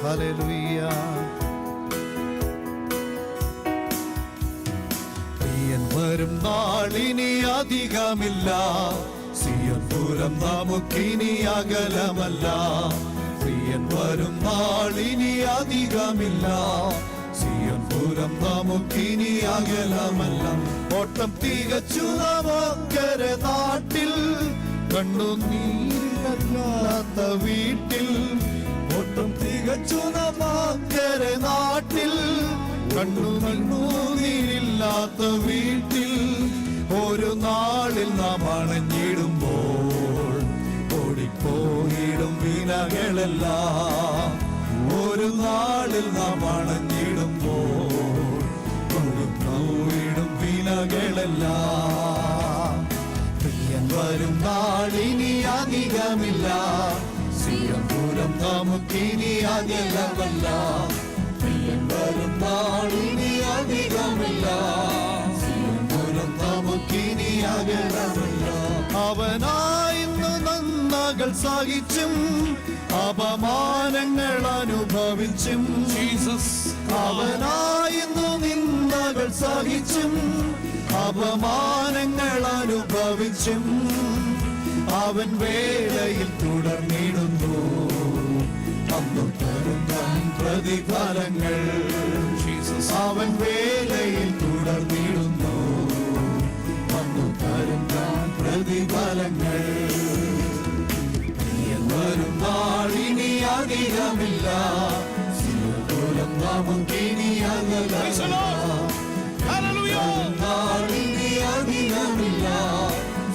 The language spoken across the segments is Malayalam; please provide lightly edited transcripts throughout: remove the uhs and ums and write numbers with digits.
ഹല്ലേലൂയ. പ്രിയൻ വരും നാളിനി അധികമില്ല, സിയോൻപുരം നമുക്കിനി അകലമല്ല. പ്രിയൻ വരും നാളിനി അധികമില്ല, സിയോൻപുരം നമുക്കിനി അകലമല്ല. ഓട്ടം തികച്ചു നമുക്കരെ നാട്ടിൽ, കണ്ണുനീരില്ലാത്ത വീട്ടിൽ. ഓട്ടം തികച്ചു നമുക്കരെ നാട്ടിൽ, കണ്ണുനീരില്ലാത്ത വീട്ടിൽ. ഒരു നാളിൽ നാം അണഞ്ഞിടുമ്പോൾ ഓടിപ്പോയിടും വിനകളെല്ലാം. ഒരു നാളിൽ നാം അണഞ്ഞിടുമ്പോൾ ഓടിപ്പോയിടും വിനകളെല്ലാം. പ്രിയൻ വരും നാളിനി അധികമില്ല, സിയോൻപുരം നമുക്കിനി അകലമല്ല. പ്രിയൻ വരും നാളിനി അധികമില്ല, സിയോൻപുരം നമുക്കിനി അകലമല്ല. അവനായിന്നു നന്മകൾ സഹിച്ചും അപമാനങ്ങൾ അനുഭവിച്ചും, അവനായിന്നു നിന്ദകൾ സഹിച്ചും അപമാനങ്ങൾ അനുഭവിച്ചും അവൻ വേളയിൽ തുടർന്നിടുന്നു. അന്നു തരുന്ന പ്രതിഫലങ്ങൾ, അവൻ വേളയിൽ തുടർന്നിടുന്നു. അന്നു തരുന്ന പ്രതിഫലങ്ങൾ. വരും നാളിനി അധികമില്ല, സിയോൻപുരം നമുക്കിനി അകലമല്ല. നാളിനി അധികമില്ല,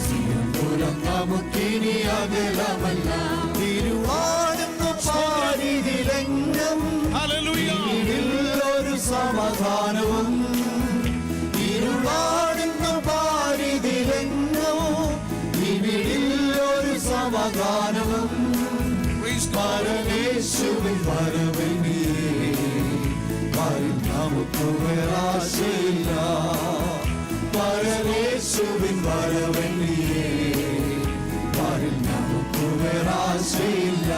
സിയോൻപുരം നമുക്കിനി അകലമല്ല. തിരുവാടുന്നു പാരിതിലെങ്ങും ഒരു സമാധാനവും. ഇരുളാടുന്നു പാരിതിലെങ്ങും ഇവിടിൽ ഒരു സമാധാനവും. പരമേശ്വരൻ വരവെന്നിയേ നമുക്ക് വേറാശയില്ല. പരമേശ്വരൻ വരവെന്നിയേ നമുക്ക് വേറാശയില്ല.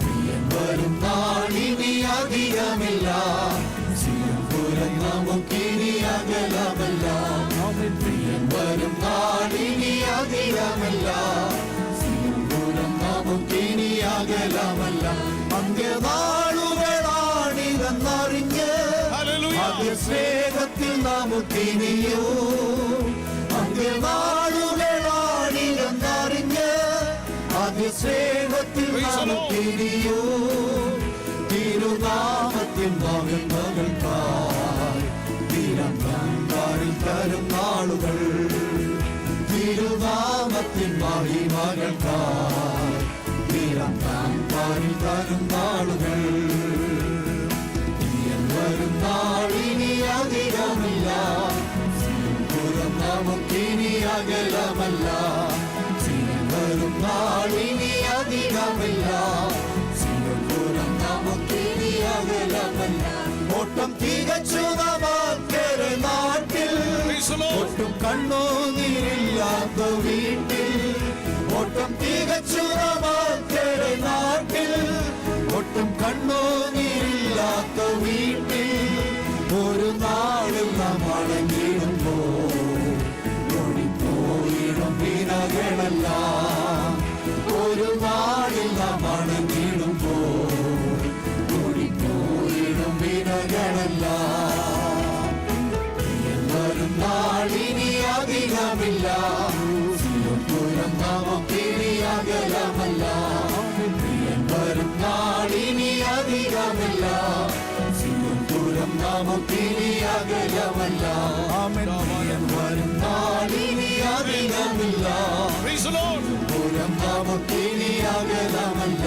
പ്രിയൻ വരും നാളിനി അധികമില്ല, സിയോൻപുരം നമുക്കിനി അകലമല്ല. പ്രിയൻ വരും നാളിനി അധികമില്ല, സിയോൻപുരം നമുക്കിനി അകലമല്ല. അന്ത്യനാളുകളാണിതെന്നറിഞ്ഞ് അന്ത്യ സ്നേഹത്തിൽ നമുക്കിനിയോ. അന്ത്യനാളുകളാണിതെന്നറിഞ്ഞ് അന്ത്യ സ്നേഹത്തിൽ നമുക്കിനിയോ. തിരുനാമത്തിൽ മകൻ മകൾക്കായി തിരുനാളിൽ തരും നാളുകൾ. തിരുനാമത്തിൽ മഹിമകൾക്കായി തിരുനാളിൽ തരും നാളുകൾ. വരും നാളിനി അധികമില്ല, സിയോൻപുരം നമുക്കിനി അകലമല്ല. വരും നാളിനി അധികമില്ല, സിയോൻപുരം നമുക്കിനി അകലമല്ല. ഓട്ടം തികച്ചു നമുക്കരെ നാട്ടിൽ, ഒട്ടും കണ്ണുനീരില്ലാത്ത വീട്ടിൽ. ഓട്ടം തികച്ചു നമുക്കരെ നാട്ടിൽ, ഒട്ടും കണ്ണുനീരില്ലാത്ത വീട്ടിൽ. ഒരു നാളിൽ നാം അടങ്ങിടുമ്പോൾ ഓടിപ്പോയിടും വിനകളെല്ലാം. ഒരു നാളിൽ നാം അടങ്ങിടുമ്പോൾ ഓടിപ്പോയിടും വിനകളെല്ലാം. വരും നാളിനി അധികമില്ല, സിയോൻപുരം നമുക്കിനി അകലമല്ല. വരും നാളിനി അധികമില്ല, സിയോൻപുരം നമുക്കിനി അകലമല്ല. വരും നാളിനി അധികമില്ല, സിയോൻപുരം നമുക്കിനി അകലമല്ല.